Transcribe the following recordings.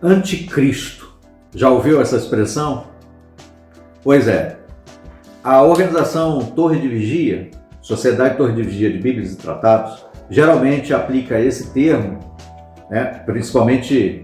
Anticristo. Já ouviu essa expressão? Pois é, a organização Torre de Vigia, Sociedade Torre de Vigia de Bíblias e Tratados, geralmente aplica esse termo, principalmente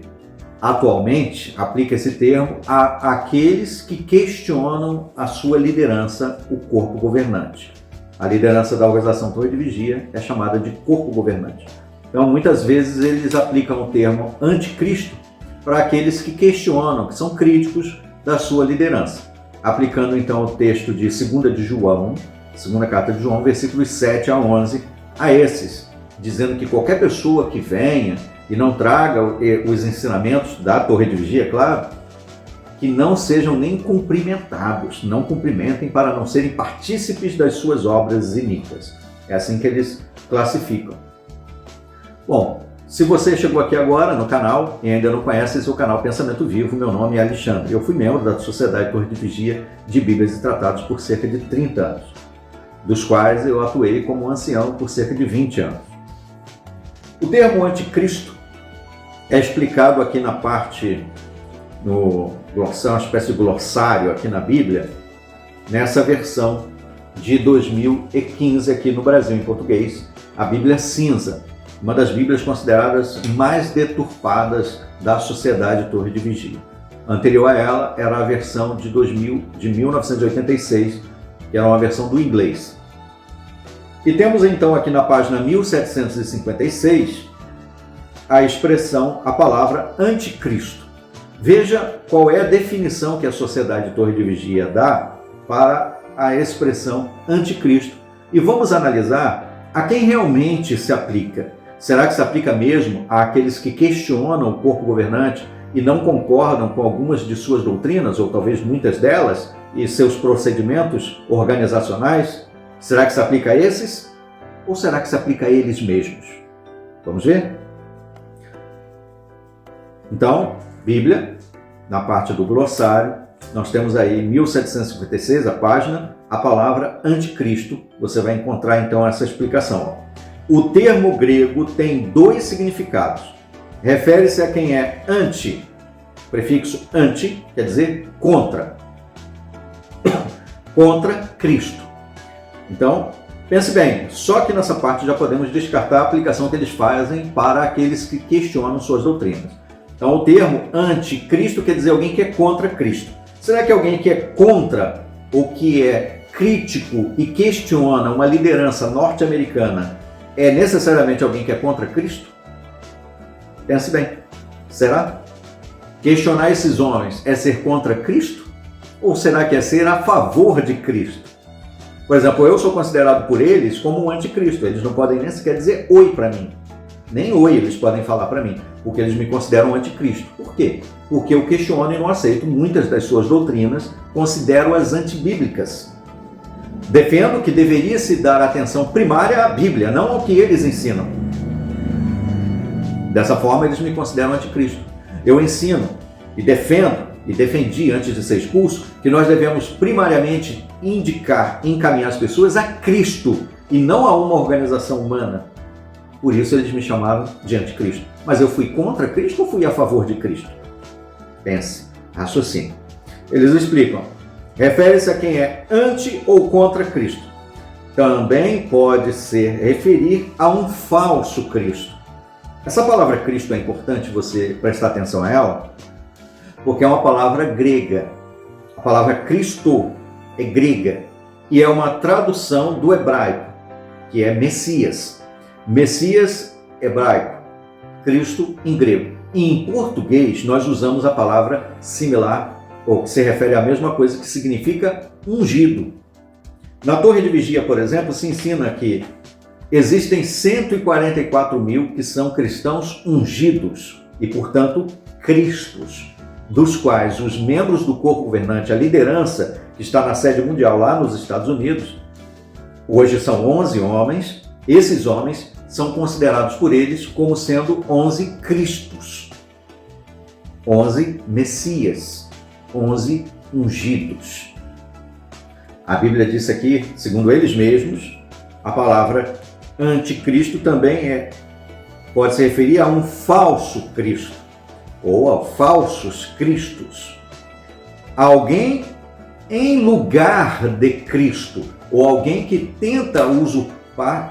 atualmente, aplica esse termo àqueles que questionam a sua liderança, o corpo governante. A liderança da organização Torre de Vigia é chamada de corpo governante. Então, muitas vezes, eles aplicam o termo anticristo para aqueles que questionam, que são críticos da sua liderança. Aplicando, então, o texto de 2 de João, segunda carta de João, versículos 7 a 11, a esses, dizendo que qualquer pessoa que venha e não traga os ensinamentos da Torre de Vigia, claro, que não sejam nem cumprimentados, não cumprimentem para não serem partícipes das suas obras iníquas. É assim que eles classificam. Bom, se você chegou aqui agora no canal e ainda não conhece, esse é o canal Pensamento Vivo. Meu nome é Alexandre. Eu fui membro da Sociedade Torre de Vigia de Bíblias e Tratados por cerca de 30 anos, dos quais eu atuei como ancião por cerca de 20 anos. O termo anticristo é explicado aqui na parte, no glossário, uma espécie de glossário aqui na Bíblia, nessa versão de 2015 aqui no Brasil, em português, a Bíblia Cinza, uma das Bíblias consideradas mais deturpadas da Sociedade Torre de Vigia. Anterior a ela era a versão de 1986, que era uma versão do inglês. E temos então aqui na página 1756 a expressão, a palavra anticristo. Veja qual é a definição que a Sociedade Torre de Vigia dá para a expressão anticristo e vamos analisar a quem realmente se aplica. Será que se aplica mesmo àqueles que questionam o corpo governante e não concordam com algumas de suas doutrinas, ou talvez muitas delas, e seus procedimentos organizacionais? Será que se aplica a esses? Ou será que se aplica a eles mesmos? Vamos ver? Então, Bíblia, na parte do glossário, nós temos aí 1756, a página, a palavra anticristo. Você vai encontrar então essa explicação. O termo grego tem dois significados. Refere-se a quem é anti, prefixo anti, quer dizer contra. Contra Cristo. Então, pense bem, só que nessa parte já podemos descartar a aplicação que eles fazem para aqueles que questionam suas doutrinas. Então, o termo anticristo quer dizer alguém que é contra Cristo. Será que alguém que é contra ou que é crítico e questiona uma liderança norte-americana é necessariamente alguém que é contra Cristo? Pense bem. Será? Questionar esses homens é ser contra Cristo? Ou será que é ser a favor de Cristo? Por exemplo, eu sou considerado por eles como um anticristo. Eles não podem nem sequer dizer oi para mim. Nem oi eles podem falar para mim, porque eles me consideram anticristo. Por quê? Porque eu questiono e não aceito muitas das suas doutrinas, considero-as antibíblicas. Defendo que deveria se dar atenção primária à Bíblia, não ao que eles ensinam. Dessa forma, eles me consideram anticristo. Eu ensino e defendo, e defendi antes de ser expulso, que nós devemos primariamente indicar e encaminhar as pessoas a Cristo e não a uma organização humana. Por isso eles me chamaram de anticristo. Mas eu fui contra Cristo ou fui a favor de Cristo? Pense, raciocínio. Eles explicam. Refere-se a quem é anti ou contra Cristo. Também pode se referir a um falso Cristo. Essa palavra Cristo é importante você prestar atenção a ela, porque é uma palavra grega. A palavra Cristo é grega e é uma tradução do hebraico, que é Messias. Messias hebraico, Cristo em grego. E em português nós usamos a palavra similar, ou que se refere à mesma coisa, que significa ungido. Na Torre de Vigia, por exemplo, se ensina que existem 144 mil que são cristãos ungidos e, portanto, cristos, dos quais os membros do corpo governante, a liderança que está na sede mundial lá nos Estados Unidos, hoje são 11 homens. Esses homens são considerados por eles como sendo 11 cristos, 11 messias, 11 ungidos. A Bíblia diz aqui, segundo eles mesmos, a palavra anticristo também pode se referir a um falso Cristo. ou a falsos cristos. Alguém em lugar de Cristo, ou alguém que tenta usurpar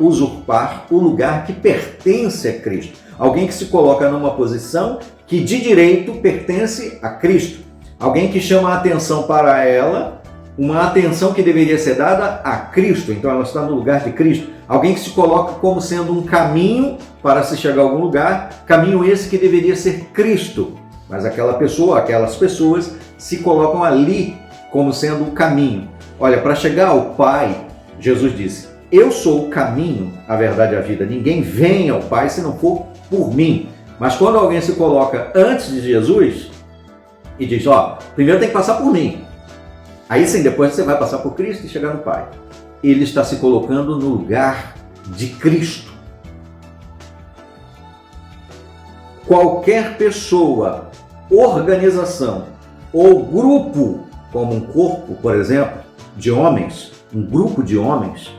o lugar que pertence a Cristo. Alguém que se coloca numa posição que de direito pertence a Cristo. Alguém que chama a atenção para ela, uma atenção que deveria ser dada a Cristo. Então ela está no lugar de Cristo. Alguém que se coloca como sendo um caminho para se chegar a algum lugar, caminho esse que deveria ser Cristo. Mas aquela pessoa, aquelas pessoas se colocam ali como sendo o caminho. Olha, para chegar ao Pai, Jesus disse: eu sou o caminho, a verdade e a vida. Ninguém vem ao Pai se não for por mim. Mas quando alguém se coloca antes de Jesus e diz: ó, primeiro tem que passar por mim. Aí sim, depois você vai passar por Cristo e chegar no Pai. Ele está se colocando no lugar de Cristo. Qualquer pessoa, organização ou grupo, como um corpo, por exemplo, de homens, um grupo de homens,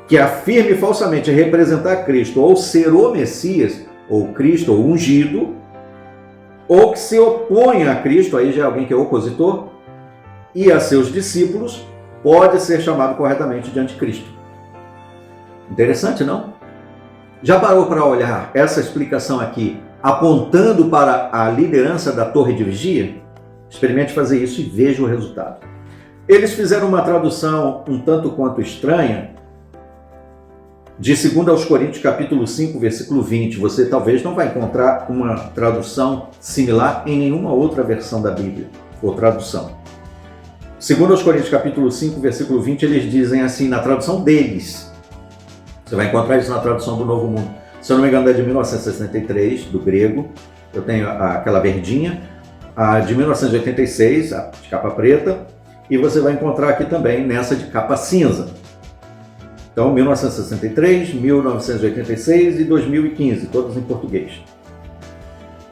que afirme falsamente representar Cristo ou ser o Messias, ou Cristo, ou ungido, ou que se oponha a Cristo, aí já é alguém que é opositor, e a seus discípulos, pode ser chamado corretamente de anticristo. Interessante, não? Já parou para olhar essa explicação aqui, apontando para a liderança da torre de vigia? Experimente fazer isso e veja o resultado. Eles fizeram uma tradução um tanto quanto estranha, de 2 aos Coríntios, capítulo 5, versículo 20. Você talvez não vai encontrar uma tradução similar em nenhuma outra versão da Bíblia, ou tradução. 2 aos Coríntios, capítulo 5, versículo 20, eles dizem assim, na tradução deles. Você vai encontrar isso na tradução do Novo Mundo. Se eu não me engano, é de 1963, do grego. Eu tenho aquela verdinha. A de 1986, a de capa preta. E você vai encontrar aqui também nessa de capa cinza. Então, 1963, 1986 e 2015, todos em português.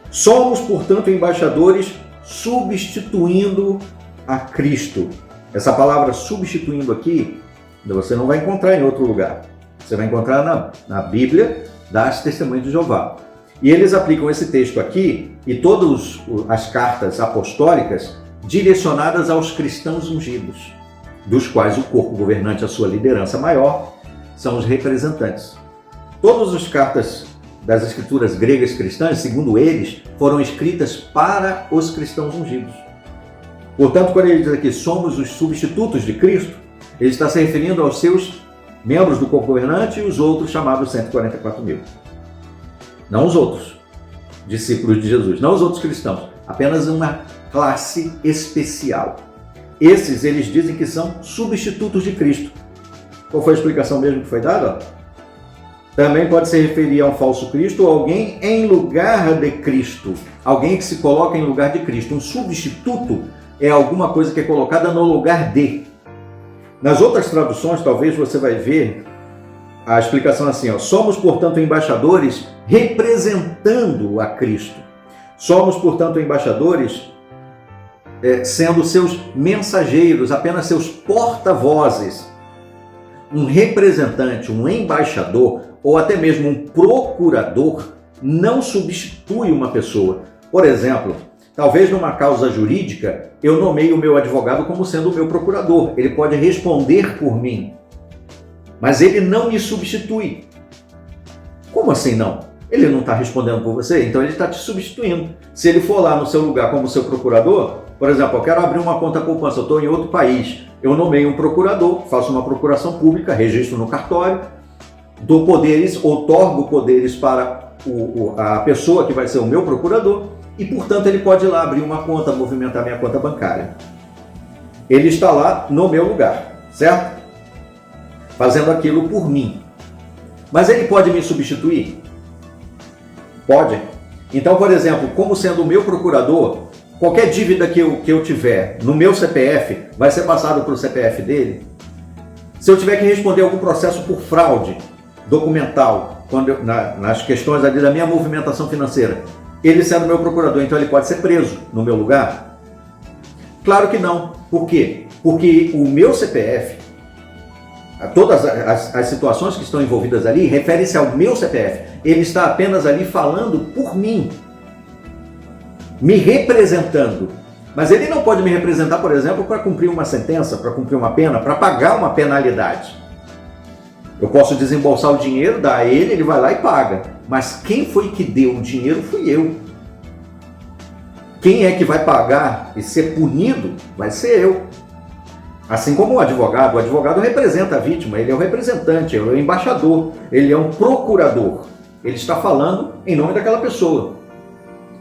Somos, portanto, embaixadores substituindo a Cristo. Essa palavra substituindo aqui, você não vai encontrar em outro lugar. Você vai encontrar na Bíblia das Testemunhas de Jeová. E eles aplicam esse texto aqui e todas as cartas apostólicas direcionadas aos cristãos ungidos, dos quais o corpo governante, a sua liderança maior, são os representantes. Todas as cartas das escrituras gregas cristãs, segundo eles, foram escritas para os cristãos ungidos. Portanto, quando ele diz aqui, somos os substitutos de Cristo, ele está se referindo aos seus membros do corpo governante e os outros chamados 144 mil. Não os outros discípulos de Jesus, não os outros cristãos, apenas uma classe especial. Esses, eles dizem que são substitutos de Cristo. Qual foi a explicação mesmo que foi dada? Também pode se referir a um falso Cristo ou alguém em lugar de Cristo. Alguém que se coloca em lugar de Cristo. Um substituto é alguma coisa que é colocada no lugar de. Nas outras traduções, talvez você vai ver a explicação assim, ó, somos, portanto, embaixadores representando a Cristo. Somos, portanto, embaixadores sendo seus mensageiros, apenas seus porta-vozes. Um representante, um embaixador ou até mesmo um procurador não substitui uma pessoa. Por exemplo, talvez numa causa jurídica eu nomeie o meu advogado como sendo o meu procurador. Ele pode responder por mim, mas ele não me substitui. Como assim não? Ele não está respondendo por você, então ele está te substituindo. Se ele for lá no seu lugar como seu procurador, por exemplo, eu quero abrir uma conta poupança, eu estou em outro país, eu nomeio um procurador, faço uma procuração pública, registro no cartório, dou poderes, outorgo poderes para a pessoa que vai ser o meu procurador e, portanto, ele pode ir lá abrir uma conta, movimentar minha conta bancária. Ele está lá no meu lugar, certo? Fazendo aquilo por mim. Mas ele pode me substituir? Pode. Então, por exemplo, como sendo o meu procurador, qualquer dívida que eu tiver no meu CPF vai ser passado para o CPF dele. Se eu tiver que responder algum processo por fraude documental, nas questões ali da minha movimentação financeira, ele sendo meu procurador, então ele pode ser preso no meu lugar? Claro que não. Por quê? Porque o meu CPF, todas as situações que estão envolvidas ali, referem-se ao meu CPF. Ele está apenas ali falando por mim. me representando. Mas ele não pode me representar, por exemplo, para cumprir uma sentença, para cumprir uma pena, para pagar uma penalidade. Eu posso desembolsar o dinheiro, dar a ele, ele vai lá e paga. Mas quem foi que deu o dinheiro fui eu. Quem é que vai pagar e ser punido vai ser eu. Assim como o advogado representa a vítima, ele é o representante, ele é o embaixador, ele é um procurador. Ele está falando em nome daquela pessoa.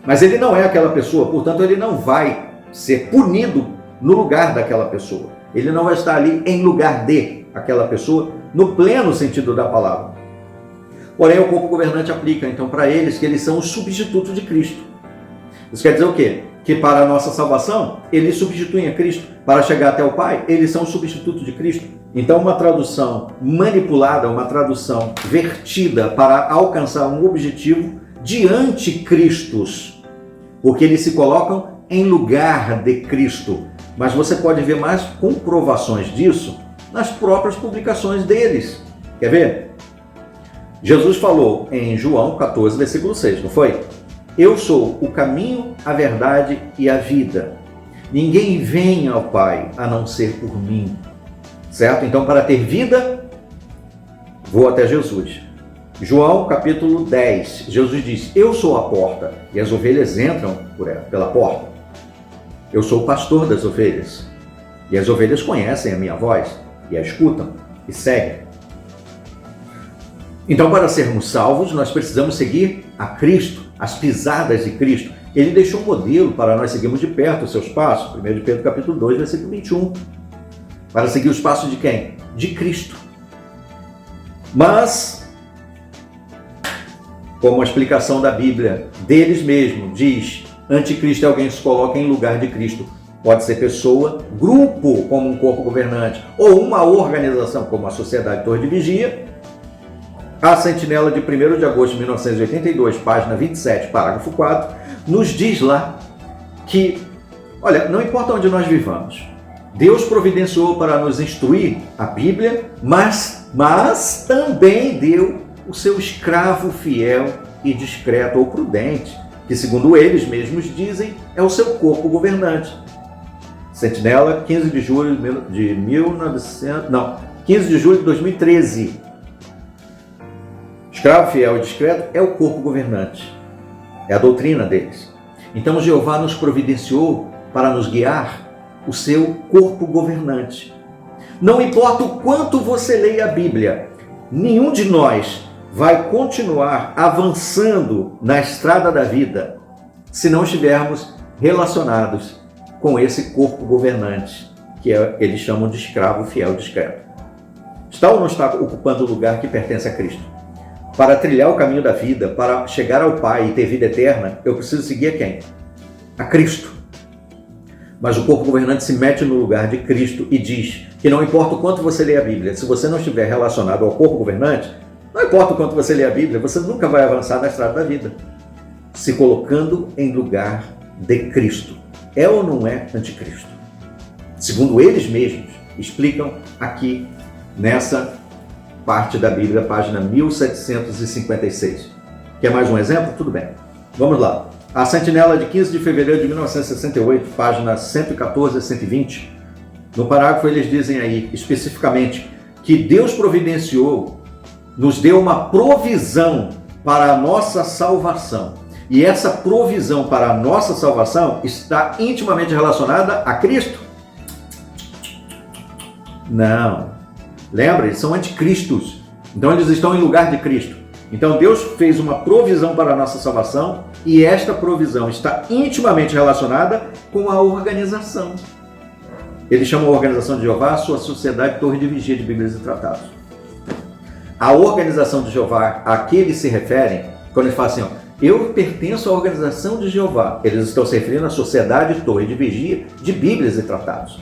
Mas ele não é aquela pessoa, portanto ele não vai ser punido no lugar daquela pessoa. Ele não vai estar ali em lugar de aquela pessoa, no pleno sentido da palavra. Porém, o corpo governante aplica, então, para eles que eles são os substitutos de Cristo. Isso quer dizer o quê? Que para a nossa salvação, eles substituem a Cristo. Para chegar até o Pai, eles são substitutos de Cristo. Então, uma tradução manipulada, uma tradução vertida para alcançar um objetivo de anticristos, porque eles se colocam em lugar de Cristo. Mas você pode ver mais comprovações disso nas próprias publicações deles. Quer ver? Jesus falou em João 14, versículo 6, não foi? Eu sou o caminho, a verdade e a vida. Ninguém vem ao Pai a não ser por mim. Certo? Então, para ter vida, vou até Jesus. João capítulo 10, Jesus diz, eu sou a porta, e as ovelhas entram pela porta. Eu sou o pastor das ovelhas, e as ovelhas conhecem a minha voz, e a escutam, e seguem. Então, para sermos salvos, nós precisamos seguir a Cristo, as pisadas de Cristo. Ele deixou um modelo para nós seguirmos de perto os seus passos. 1 de Pedro capítulo 2, versículo 21. Para seguir os passos de quem? De Cristo. Mas, como a explicação da Bíblia deles mesmos diz, anticristo é alguém que se coloca em lugar de Cristo. Pode ser pessoa, grupo, como um corpo governante, ou uma organização, como a Sociedade Torre de Vigia. A Sentinela de 1º de agosto de 1982, página 27, parágrafo 4, nos diz lá que, olha, não importa onde nós vivamos, Deus providenciou para nos instruir a Bíblia, mas também deu o seu escravo fiel e discreto ou prudente, que segundo eles mesmos dizem, é o seu corpo governante. Sentinela, 15 de julho de 15 de julho de 2013. Escravo, fiel e discreto é o corpo governante. É a doutrina deles. Então Jeová nos providenciou para nos guiar o seu corpo governante. Não importa o quanto você leia a Bíblia, nenhum de nós vai continuar avançando na estrada da vida se não estivermos relacionados com esse corpo governante, que eles chamam de escravo, fiel e discreto. Está ou não está ocupando o lugar que pertence a Cristo? Para trilhar o caminho da vida, para chegar ao Pai e ter vida eterna, eu preciso seguir a quem? A Cristo. Mas o corpo governante se mete no lugar de Cristo e diz que não importa o quanto você lê a Bíblia, se você não estiver relacionado ao corpo governante, não importa o quanto você lê a Bíblia, você nunca vai avançar na estrada da vida, se colocando em lugar de Cristo. É ou não é anticristo? Segundo eles mesmos, explicam aqui nessa parte da Bíblia, página 1756. Quer mais um exemplo? Tudo bem. Vamos lá. A Sentinela de 15 de fevereiro de 1968, página 114 a 120. No parágrafo eles dizem aí, especificamente, que Deus providenciou, nos deu uma provisão para a nossa salvação. E essa provisão para a nossa salvação está intimamente relacionada a Cristo? Não. Lembra? Eles são anticristos. Então eles estão em lugar de Cristo. Então Deus fez uma provisão para a nossa salvação e esta provisão está intimamente relacionada com a organização. Ele chama a organização de Jeová a sua Sociedade Torre de Vigia de Bíblias e Tratados. A organização de Jeová a que eles se referem, quando eles falam assim, eu pertenço à organização de Jeová, eles estão se referindo à Sociedade Torre de Vigia de Bíblias e Tratados.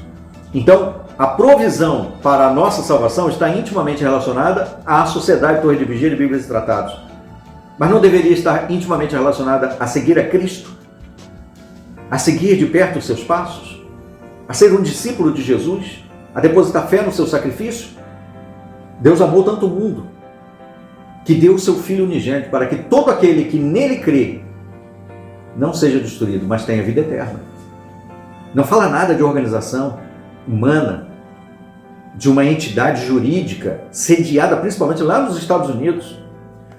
Então, a provisão para a nossa salvação está intimamente relacionada à Sociedade Torre de Vigia de Bíblias e Tratados. Mas não deveria estar intimamente relacionada a seguir a Cristo? A seguir de perto os seus passos? A ser um discípulo de Jesus? A depositar fé no seu sacrifício? Deus amou tanto o mundo que deu o seu Filho unigênito para que todo aquele que nele crê não seja destruído, mas tenha vida eterna. Não fala nada de organização humana, de uma entidade jurídica sediada principalmente lá nos Estados Unidos.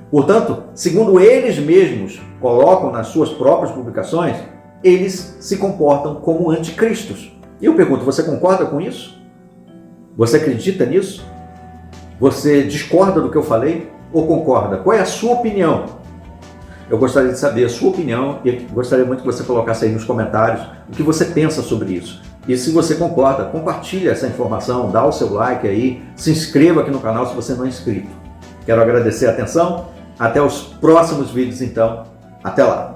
Portanto, segundo eles mesmos colocam nas suas próprias publicações, eles se comportam como anticristos. E eu pergunto, você concorda com isso? Você acredita nisso? Você discorda do que eu falei ou concorda? Qual é a sua opinião? Eu gostaria de saber a sua opinião e gostaria muito que você colocasse aí nos comentários o que você pensa sobre isso. E se você concorda, compartilhe essa informação, dá o seu like aí, se inscreva aqui no canal se você não é inscrito. Quero agradecer a atenção, até os próximos vídeos então, até lá!